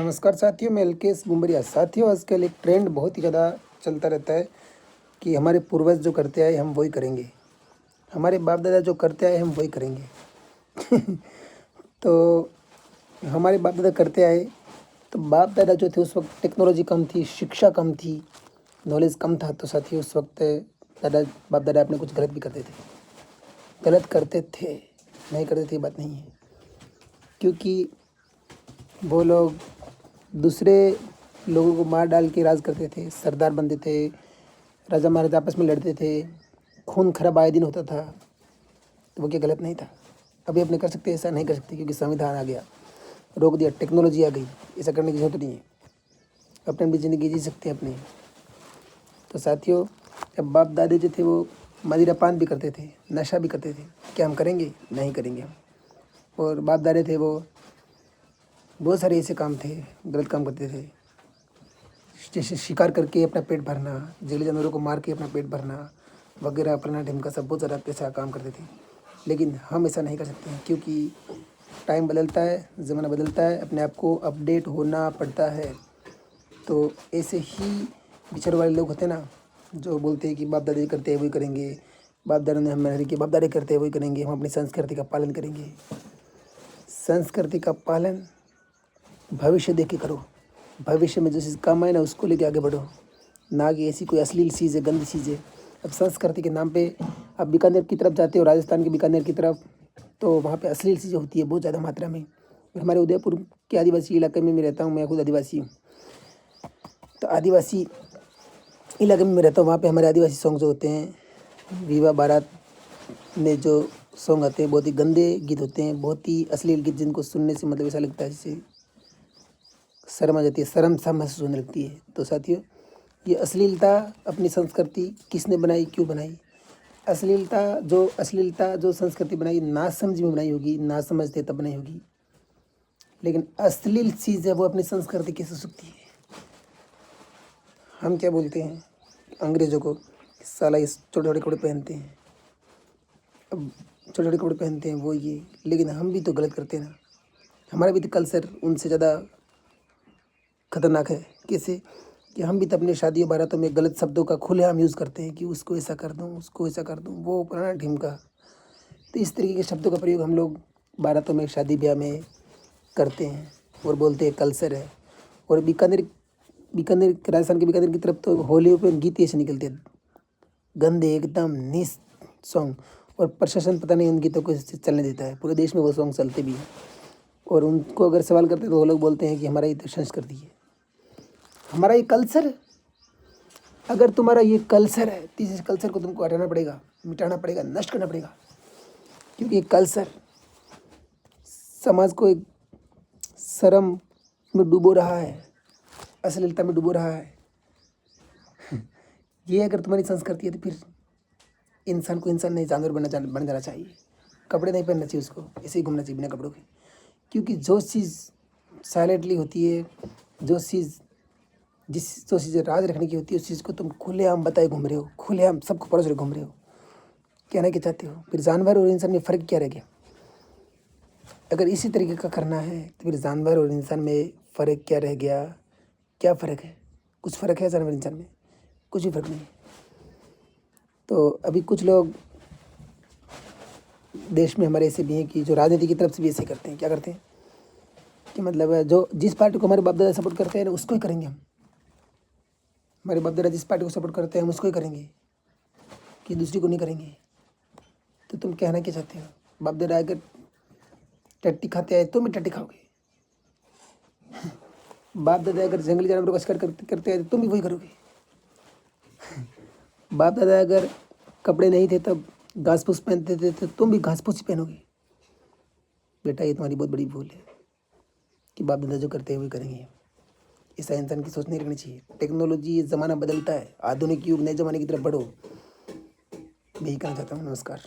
नमस्कार साथियों, मैं एलकेएस बुम्बरिया। साथियों, आजकल एक ट्रेंड बहुत ही ज़्यादा चलता रहता है कि हमारे पूर्वज जो करते आए हम वही करेंगे, हमारे बाप दादा जो करते आए हम वही करेंगे। तो हमारे बाप दादा करते आए, तो बाप दादा जो थे उस वक्त टेक्नोलॉजी कम थी, शिक्षा कम थी, नॉलेज कम था। तो साथियों उस वक्त बाप दादा अपने कुछ गलत भी करते थे, गलत करते थे, नहीं करते थे बात नहीं है, क्योंकि वो लोग दूसरे लोगों को मार डाल के राज करते थे, सरदार बनते थे, राजा महाराजा आपस में लड़ते थे, खून खराब आए दिन होता था। तो वो क्या गलत नहीं था? अभी अपने कर सकते, ऐसा नहीं कर सकते क्योंकि संविधान आ गया, रोक दिया, टेक्नोलॉजी आ गई, ऐसा करने की जरूरत नहीं है। अपने अपनी ज़िंदगी जी सकते हैं अपने। तो साथियों, अब बाप दादे जो थे वो मदिरा पान भी करते थे, नशा भी करते थे। क्या हम करेंगे? नहीं करेंगे हम। और बाप दादे थे वो बहुत सारे ऐसे काम थे, गलत काम करते थे, जैसे शिकार करके अपना पेट भरना, जंगली जानवरों को मार के अपना पेट भरना वगैरह, अपना ढिमका सब बहुत ज़्यादा पैसा काम करते थे। लेकिन हम ऐसा नहीं कर सकते हैं क्योंकि टाइम बदलता है, ज़माना बदलता है, अपने आप को अपडेट होना पड़ता है। तो ऐसे ही बिछड़ वाले लोग होते हैं ना, जो बोलते हैं कि बाप दादा करते हैं वही करेंगे, बाप दादा ने हमारे कि बाप दादा करते हैं वही करेंगे, हम अपनी संस्कृति का पालन करेंगे। संस्कृति का पालन भविष्य देख के करो, भविष्य में जो चीज़ काम आए ना उसको लेके आगे बढ़ो, ना कि ऐसी कोई अश्लील चीज़ है, गंदी चीज़ है। अब संस्कृति के नाम पे आप बीकानेर की तरफ जाते हो, राजस्थान के बीकानेर की तरफ, तो वहाँ पे अश्लील चीज़ें होती है बहुत ज़्यादा मात्रा में। और हमारे उदयपुर के आदिवासी इलाके में मैं रहता हूँ, मैं खुद आदिवासी हूँ। तो आदिवासी इलाके में मैं रहता हूँ, वहाँ पे हमारे आदिवासी सॉन्ग जो होते हैं, विवाह बारात में जो सॉन्ग आते हैं बहुत ही गंदे गीत होते हैं, बहुत ही अश्लील गीत, जिनको सुनने से मतलब ऐसा लगता है जैसे शर्म आ जाती है, शर्म सा महसूस होने लगती है। तो साथियों, ये अश्लीलता अपनी संस्कृति किसने बनाई, क्यों बनाई? अश्लीलता जो संस्कृति बनाई, नासमझ में बनाई होगी, ना समझते तब बनाई होगी। लेकिन अश्लील चीज़ है वो अपनी संस्कृति कैसे हो सकती है? हम क्या बोलते हैं अंग्रेज़ों को, साला ये छोटे छोटे कपड़े पहनते हैं, अब छोटे छोटे कपड़े पहनते हैं वो ये। लेकिन हम भी तो गलत करते हैं ना, हमारा भी तो कल्चर उनसे ज़्यादा खतरनाक है। कैसे? कि हम भी तो अपने शादियों बारातों में गलत शब्दों का खुलेआम यूज़ करते हैं कि उसको ऐसा कर दूँ, उसको ऐसा कर दूँ, वो पुराना ढिमका। तो इस तरीके के शब्दों का प्रयोग हम लोग बारातों में, शादी ब्याह में करते हैं और बोलते हैं कल्चर है। और बीकानेर राजस्थान के बीकानेर की तरफ तो होली पे गीत ऐसे निकलते हैं, गंदे एकदम नीच सॉन्ग। और प्रशासन पता नहीं उन गीतों को चलने देता है, पूरे देश में वो सॉन्ग चलते भी हैं। और उनको अगर सवाल करते हैं तो वो लोग बोलते हैं कि हमारा ये तो संस्कृति है, हमारा ये कल्चर है। अगर तुम्हारा ये कल्चर है तो इस कल्चर को तुमको हटाना पड़ेगा, मिटाना पड़ेगा, नष्ट करना पड़ेगा। क्योंकि ये कल्चर समाज को एक शर्म में डुबो रहा है, अश्लीलता में डुबो रहा है। ये अगर तुम्हारी संस्कृति है तो फिर इंसान को इंसान नहीं, जानवर बन जाना चाहिए। कपड़े नहीं पहनना चाहिए उसको, ऐसे ही घूमना चाहिए बिना कपड़ों के। क्योंकि जो चीज़ साइलेंटली होती है, जो चीज़ राज रखने की होती है, उस चीज़ को तुम खुलेआम बताए घूम रहे हो, खुलेआम सबको परोस रहे घूम रहे हो। कहना क्या चाहते हो? फिर जानवर और इंसान में फ़र्क क्या रह गया? अगर इसी तरीके का करना है तो फिर जानवर और इंसान में फ़र्क क्या रह गया? क्या फ़र्क है? कुछ फ़र्क है जानवर इंसान में? कुछ भी फ़र्क नहीं है। तो अभी कुछ लोग देश में हमारे ऐसे भी हैं कि जो राजनीति की तरफ से भी ऐसे करते हैं। क्या करते हैं कि मतलब जो जिस पार्टी को हमारे बाप दादा सपोर्ट करते हैं ना उसको ही करेंगे हम। हमारे बाप दादा जिस पार्टी को सपोर्ट करते हैं हम उसको ही करेंगे, कि दूसरी को नहीं करेंगे। तो तुम कहना क्या चाहते हो? बाप दादा अगर टट्टी खाते आए तुम भी टट्टी खाओगे। बाप दादा अगर जंगली जानवरों का शिकार करते आए तो तुम भी वही करोगे। बाप दादा अगर कपड़े नहीं थे तब घास फूस पहनते थे तो तुम भी घास फूस ही पहनोगे। बेटा ये तुम्हारी बहुत बड़ी भूल है कि बाप दादा जो करते हैं वही करेंगे। ऐसा इंसान की सोच नहीं रखनी चाहिए। टेक्नोलॉजी, ये ज़माना बदलता है, आधुनिक युग, नए ज़माने की तरफ बढ़ो। यही कहना चाहता हूँ। नमस्कार।